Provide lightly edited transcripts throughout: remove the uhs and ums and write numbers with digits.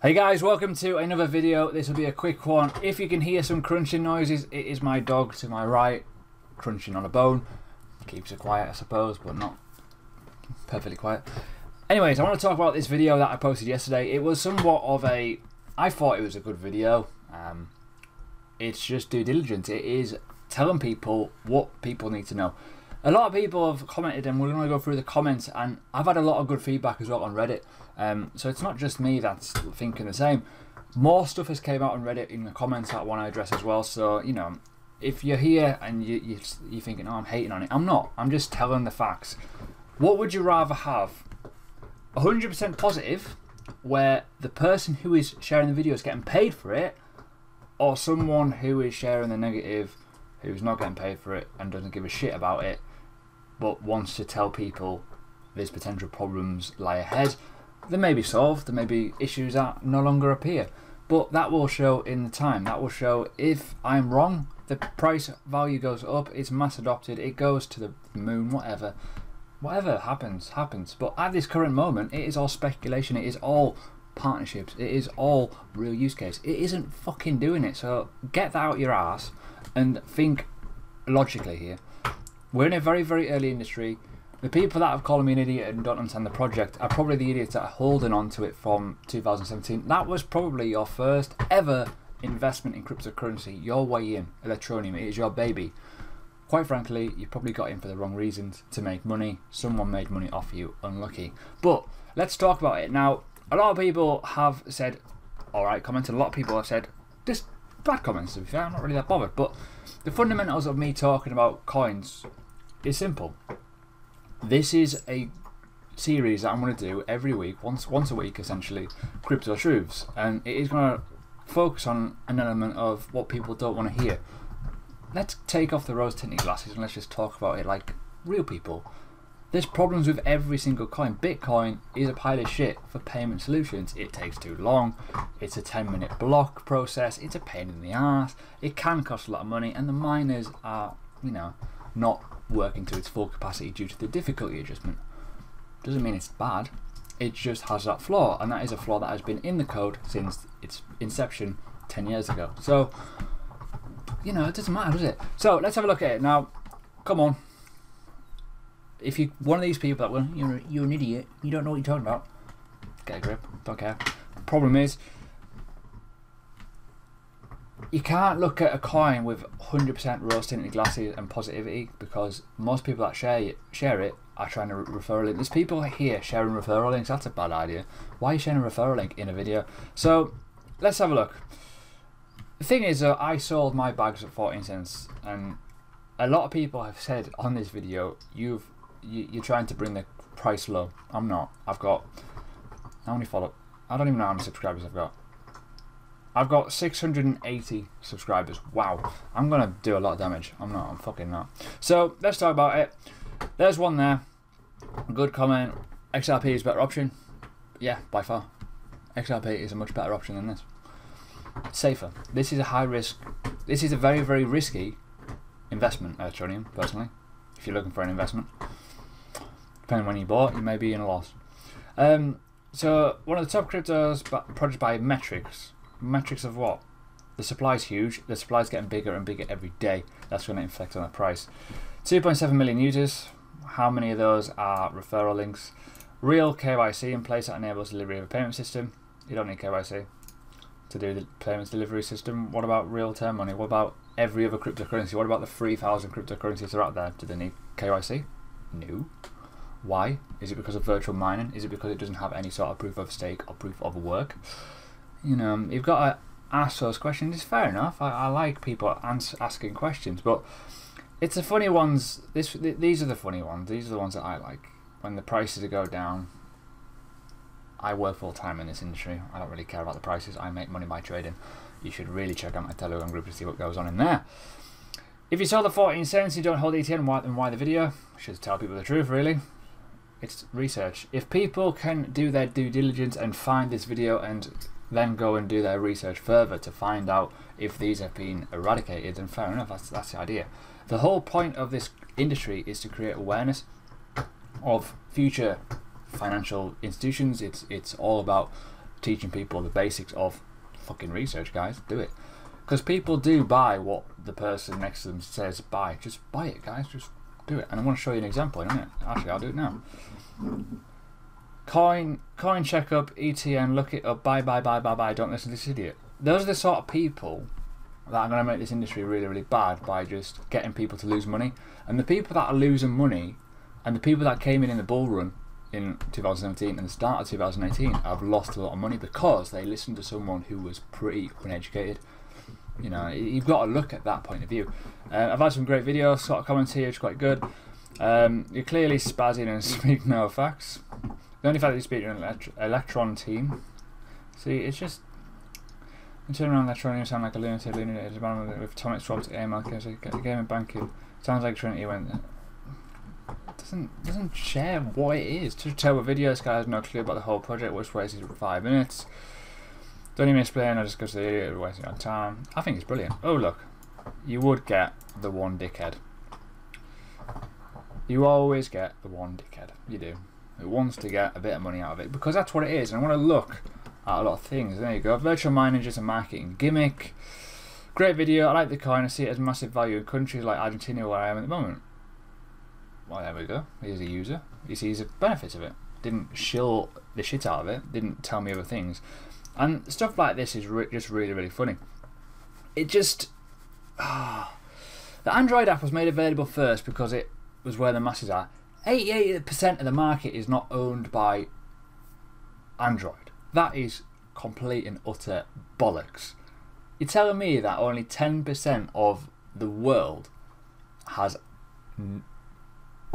Hey guys, welcome to another video. This will be a quick one. If you can hear some crunching noises, it is my dog to my right crunching on a bone. Keeps it quiet, I suppose, but not perfectly quiet. Anyways, I want to talk about this video that I posted yesterday. It was somewhat of a... I thought it was a good video. It's just due diligence. It is telling people what people need to know. A lot of people have commented, and we're going to go through the comments, and I've had a lot of good feedback as well on Reddit. So it's not just me that's thinking the same. More stuff has came out on Reddit in the comments that I want to address as well. So, you know, if you're here and you're thinking, oh, I'm hating on it. I'm not. I'm just telling the facts. What would you rather have? 100% positive, where the person who is sharing the video is getting paid for it, or someone who is sharing the negative, who's not getting paid for it and doesn't give a shit about it, but wants to tell people these potential problems lie ahead. They may be solved, there may be issues that no longer appear, but that will show in the time. That will show if I'm wrong, the price value goes up, it's mass adopted, it goes to the moon, whatever. Whatever happens, happens. But at this current moment, it is all speculation, it is all partnerships, it is all real use case. It isn't fucking doing it, so get that out your ass and think logically here. We're in a very, very early industry. The people that have called me an idiot and don't understand the project are probably the idiots that are holding on to it from 2017. That was probably your first ever investment in cryptocurrency, your way in, Electroneum. It is your baby. Quite frankly, you probably got in for the wrong reasons, to make money. Someone made money off you, unlucky. But let's talk about it. Now, a lot of people have said, alright, commented, a lot of people have said, just bad comments to be fair, I'm not really that bothered. But the fundamentals of me talking about coins is simple. This is a series that I'm going to do every week, once a week essentially, crypto truths, and it is going to focus on an element of what people don't want to hear. Let's take off the rose-tinted glasses and let's just talk about it like real people. There's problems with every single coin. Bitcoin is a pile of shit for payment solutions. It takes too long, it's a 10-minute block process, it's a pain in the ass, it can cost a lot of money, and the miners are, you know, not working to its full capacity due to the difficulty adjustment. Doesn't mean it's bad, it just has that flaw, and that is a flaw that has been in the code since its inception 10 years ago. So, you know, it doesn't matter, does it? So let's have a look at it. Now, come on. If you're one of these people that, well, you're an idiot, you don't know what you're talking about, get a grip, don't care. Problem is, you can't look at a coin with 100% rose-tinted glasses and positivity, because most people that share it are trying to refer a link. There's people here sharing referral links. That's a bad idea. Why are you sharing a referral link in a video? So let's have a look. The thing is, I sold my bags at 14 cents, and a lot of people have said on this video, you're trying to bring the price low. I'm not. I've got, how many follow? I don't even know how many subscribers I've got. I've got 680 subscribers. Wow. I'm going to do a lot of damage. I'm not. I'm fucking not. So, let's talk about it. There's one there. Good comment. XRP is a better option. Yeah, by far. XRP is a much better option than this. Safer. This is a high risk. This is a very, very risky investment, Electroneum, personally. If you're looking for an investment. Depending on when you bought, you may be in a loss. So, one of the top cryptos projected by metrics. Metrics of what? The supply is huge. The supply is getting bigger and bigger every day. That's going to inflect on the price. 2.7 million users. How many of those are referral links? Real KYC in place that enables delivery of a payment system. You don't need KYC to do the payments delivery system. What about real-time money? What about every other cryptocurrency? What about the 3,000 cryptocurrencies that are out there? Do they need KYC? No. Why? Is it because of virtual mining? Is it because it doesn't have any sort of proof of stake or proof of work? You know, you've got to ask those questions. It's fair enough. I like people asking questions, but it's the funny ones. These are the funny ones. These are the ones that I like. When the prices go down, I work full time in this industry. I don't really care about the prices. I make money by trading. You should really check out my Telegram group to see what goes on in there. If you saw the 14 cents, you don't hold ETN, then why the video? I should tell people the truth, really. It's research. If people can do their due diligence and find this video and then go and do their research further to find out if these have been eradicated, then fair enough, that's the idea. The whole point of this industry is to create awareness of future financial institutions. It's all about teaching people the basics of fucking research, guys. Do it. Because people do buy what the person next to them says buy. Just buy it, guys. Just do it. And I want to show you an example in a minute. Actually, I'll do it now. Coin checkup, ETN, look it up, buy. Don't listen to this idiot. Those are the sort of people that are going to make this industry really, really bad by just getting people to lose money. And the people that are losing money, and the people that came in the bull run in 2017 and the start of 2018 have lost a lot of money because they listened to someone who was pretty uneducated. You know, you've got to look at that point of view. I've had some great videos, sort of comments here, which is quite good. You're clearly spazzing and speak no facts. The only fact that you speak to an Electron team. See, it's just... You turn around Electroneum, sound like a lunatic with atomic swapped AML, game of banking. Sounds like Trinity went... Doesn't share what it is. To tell what video, this guy has no clue about the whole project, which wasted 5 minutes. Don't even explain, I just go to the idiot, wasting our time. I think it's brilliant. Oh look, you would get the one dickhead. You always get the one dickhead. You do. Who wants to get a bit of money out of it, because that's what it is. And I want to look at a lot of things. There you go. Virtual mining just a marketing gimmick. Great video. I like the coin. I see it as massive value in countries like Argentina, where I am at the moment. Well, there we go. Here's a user. He sees the benefits of it. Didn't shill the shit out of it. Didn't tell me other things. And stuff like this is just really, really funny. It just... the Android app was made available first because it was where the masses are. 88% of the market is not owned by Android. That is complete and utter bollocks. You're telling me that only 10% of the world has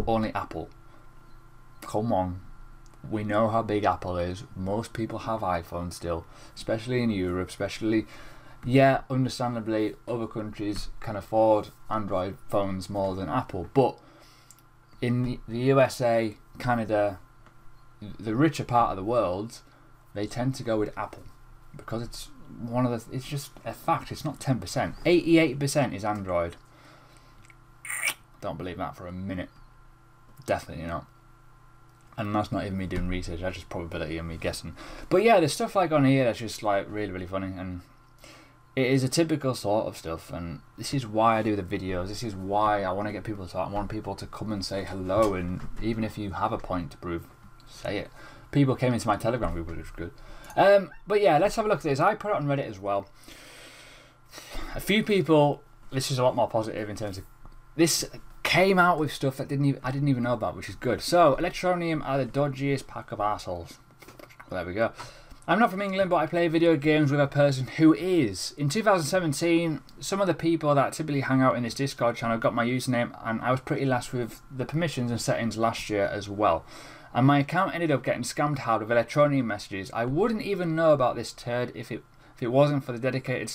only Apple? Come on. We know how big Apple is. Most people have iPhones still, especially in Europe, especially... Yeah, understandably, other countries can afford Android phones more than Apple, but in the USA, Canada, the richer part of the world, they tend to go with Apple because it's one of the... It's just a fact. It's not 10%. 88% is Android. Don't believe that for a minute. Definitely not. And that's not even me doing research. That's just probability and me guessing. But yeah, there's stuff like on here that's just like really, really funny, and it is a typical sort of stuff. And this is why I do the videos. This is why I want to get people to talk. I want people to come and say hello, and even if you have a point to prove, say it. People came into my Telegram group, which was good. But yeah, let's have a look at this. I put it on Reddit as well. A few people. This is a lot more positive in terms of this. Came out with stuff that I didn't even know about, which is good. So, Electroneum are the dodgiest pack of assholes. Well, there we go. I'm not from England, but I play video games with a person who is. In 2017, some of the people that typically hang out in this Discord channel got my username, and I was pretty lax with the permissions and settings last year as well. And my account ended up getting scammed hard with Electroneum messages. I wouldn't even know about this turd if it wasn't for the dedicated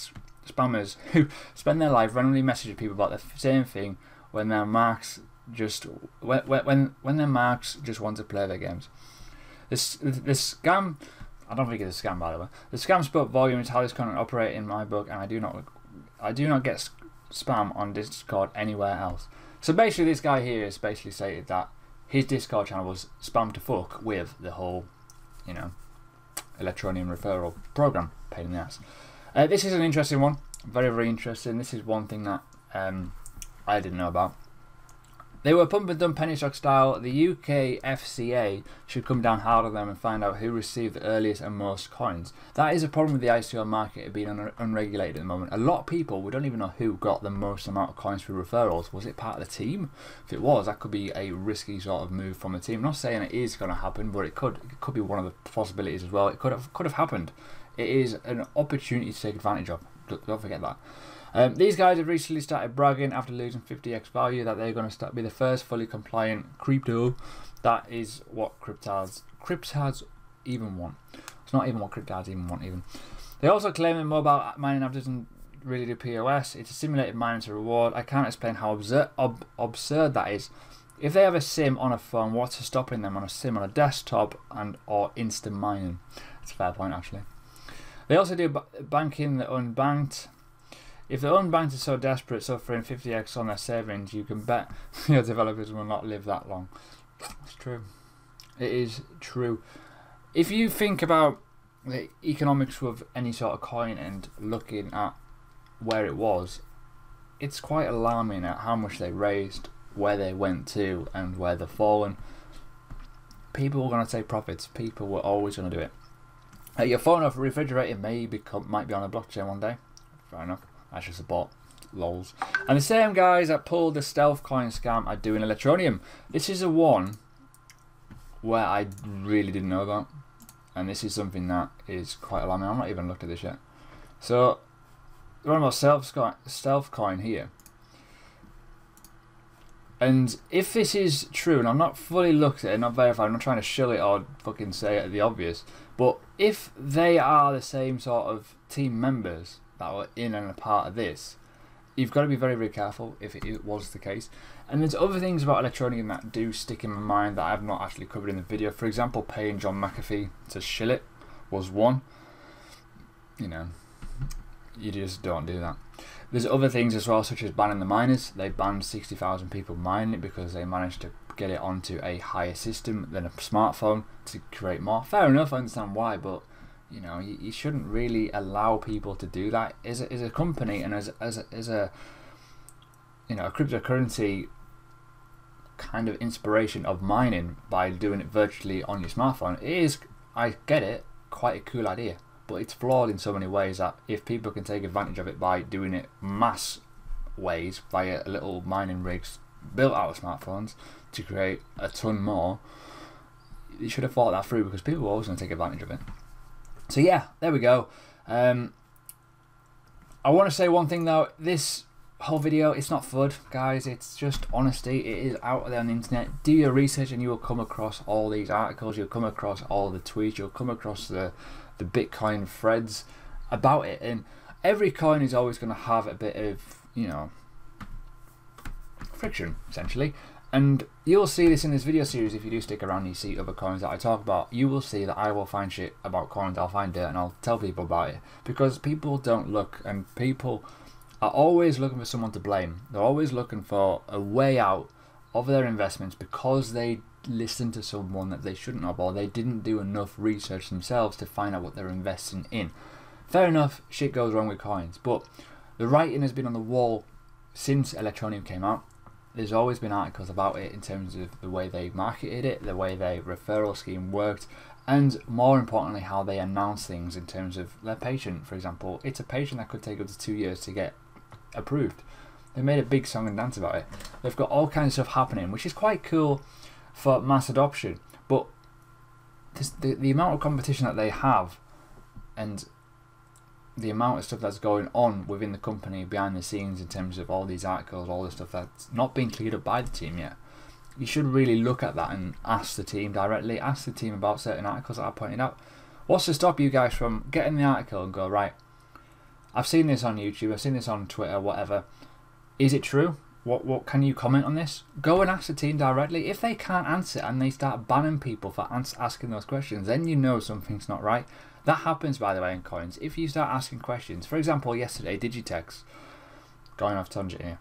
spammers who spend their life randomly messaging people about the same thing when their marks just when their marks just want to play their games. This scam, I don't think it's a scam, by the way. The scam spoke volumes how this content operate in my book, and I do not get spam on Discord anywhere else. So basically, this guy here has basically stated that his Discord channel was spammed to fuck with the whole, you know, Electroneum referral program. Pain in the ass. This is an interesting one. Very, very interesting. This is one thing that I didn't know about. They were pump and dump penny stock style. The UK FCA should come down hard on them and find out who received the earliest and most coins. That is a problem with the ICO market being unregulated at the moment. A lot of people, we don't even know who got the most amount of coins through referrals. Was it part of the team? If it was, that could be a risky sort of move from the team. I'm not saying it is going to happen, but it could be one of the possibilities as well. It could have happened. It is an opportunity to take advantage of. Don't forget that. These guys have recently started bragging after losing 50x value that they're going to be the first fully compliant crypto. That is what cryptards even want. It's not even what cryptards even want even. They also claim that mobile mining app doesn't really do POS. It's a simulated mining to reward. I can't explain how absurd that is. If they have a sim on a phone, what's stopping them on a sim on a desktop and or instant mining? That's a fair point actually. They also do banking the unbanked. If the unbanked are so desperate, suffering 50x on their savings, you can bet your developers will not live that long. It's true. It is true. If you think about the economics of any sort of coin and looking at where it was, it's quite alarming at how much they raised, where they went to, and where they've fallen. People were going to take profits. People were always going to do it. Your phone or refrigerator might be on a blockchain one day. Fair enough. I should support. Lols. And the same guys that pulled the stealth coin scam are doing Electroneum. This is a one where I really didn't know about, and this is something that is quite alarming. I'm not even looked at this yet. So we're on about stealth coin here, and if this is true, and I'm not fully looked at it, not verified, I'm not trying to shill it or fucking say it the obvious, but if they are the same sort of team members that were in and a part of this, you've got to be very, very careful if it was the case. And there's other things about Electroneum that do stick in my mind that I've not actually covered in the video. For example, paying John McAfee to shill it was one. You know, you just don't do that. There's other things as well, such as banning the miners. They banned 60,000 people mining it because they managed to get it onto a higher system than a smartphone to create more. Fair enough, I understand why, but you know, you shouldn't really allow people to do that. As a company and as a you know, a cryptocurrency kind of inspiration of mining by doing it virtually on your smartphone, it is, I get it, quite a cool idea, but it's flawed in so many ways that if people can take advantage of it by doing it mass ways via little mining rigs built out of smartphones to create a ton more, you should have thought that through, because people are always going to take advantage of it. So yeah, there we go. I want to say one thing though, this whole video, it's not FUD, guys, it's just honesty. It is out there on the internet. Do your research and you will come across all these articles, you'll come across all the tweets, you'll come across the Bitcoin threads about it, and every coin is always going to have a bit of, you know, friction, essentially. And you'll see this in this video series. If you do stick around and you see other coins that I talk about, you will see that I will find shit about coins, I'll find dirt, and I'll tell people about it, because people don't look, and people are always looking for someone to blame. They're always looking for a way out of their investments because they listened to someone that they shouldn't have, or they didn't do enough research themselves to find out what they're investing in. Fair enough, shit goes wrong with coins, but the writing has been on the wall since Electroneum came out. There's always been articles about it in terms of the way they marketed it, the way their referral scheme worked, and more importantly how they announce things in terms of their patient. For example, it's a patient that could take up to 2 years to get approved. They made a big song and dance about it. They've got all kinds of stuff happening, which is quite cool for mass adoption, but the amount of competition that they have and the amount of stuff that's going on within the company behind the scenes in terms of all these articles, all the stuff that's not being cleared up by the team yet, you should really look at that and ask the team directly, ask the team about certain articles that I pointed out. What's to stop you guys from getting the article and go, right, I've seen this on YouTube, I've seen this on Twitter, whatever, is it true? What can you comment on this? Go and ask the team directly. If they can't answer and they start banning people for asking those questions, then you know something's not right. That happens, by the way, in coins. If you start asking questions, for example, yesterday, Digitex, going off tangent here,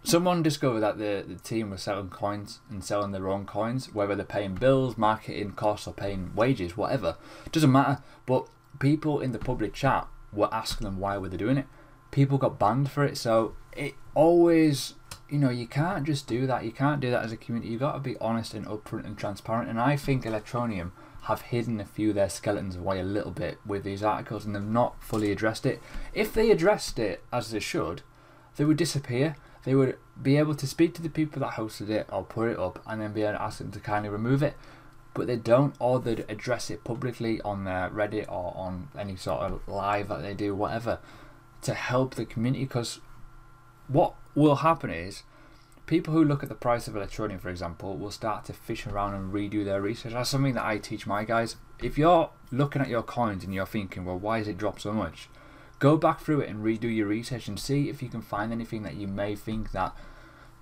someone discovered that the team was selling coins and selling their own coins, whether they're paying bills, marketing costs, or paying wages, whatever. Doesn't matter. But people in the public chat were asking them why were they doing it. People got banned for it, so it always, you know, you can't just do that. You can't do that as a community. You've got to be honest and upfront and transparent, and I think Electroneum have hidden a few of their skeletons away a little bit with these articles, and they've not fully addressed it. If they addressed it as they should, they would disappear. They would be able to speak to the people that hosted it or put it up and then be able to ask them to kindly remove it, but they don't, or they'd address it publicly on their Reddit or on any sort of live that they do, whatever, to help the community. Because what will happen is people who look at the price of Electroneum, for example, will start to fish around and redo their research. That's something that I teach my guys. If you're looking at your coins and you're thinking, well, why has it dropped so much? Go back through it and redo your research and see if you can find anything that you may think that,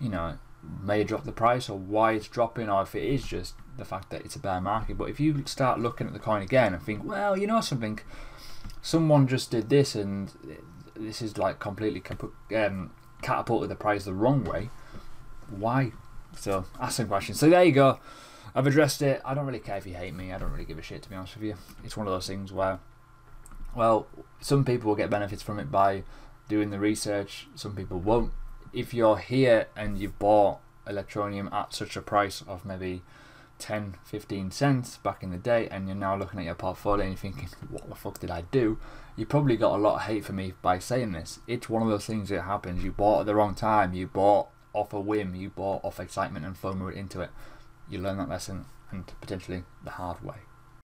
you know, may drop the price, or why it's dropping, or if it is just the fact that it's a bear market. But if you start looking at the coin again and think, well, you know something, someone just did this and this is like completely catapulted the price the wrong way, why? So ask some questions. So there you go. I've addressed it. I don't really care if you hate me. I don't really give a shit, to be honest with you. It's one of those things where, well, some people will get benefits from it by doing the research. Some people won't. If you're here and you've bought Electroneum at such a price of maybe 10-15 cents back in the day, and you're now looking at your portfolio and you're thinking, what the fuck did I do? You probably got a lot of hate for me by saying this. It's one of those things that happens. You bought at the wrong time. You bought off a whim. You bought off excitement and FOMO into it. You learn that lesson, and potentially the hard way.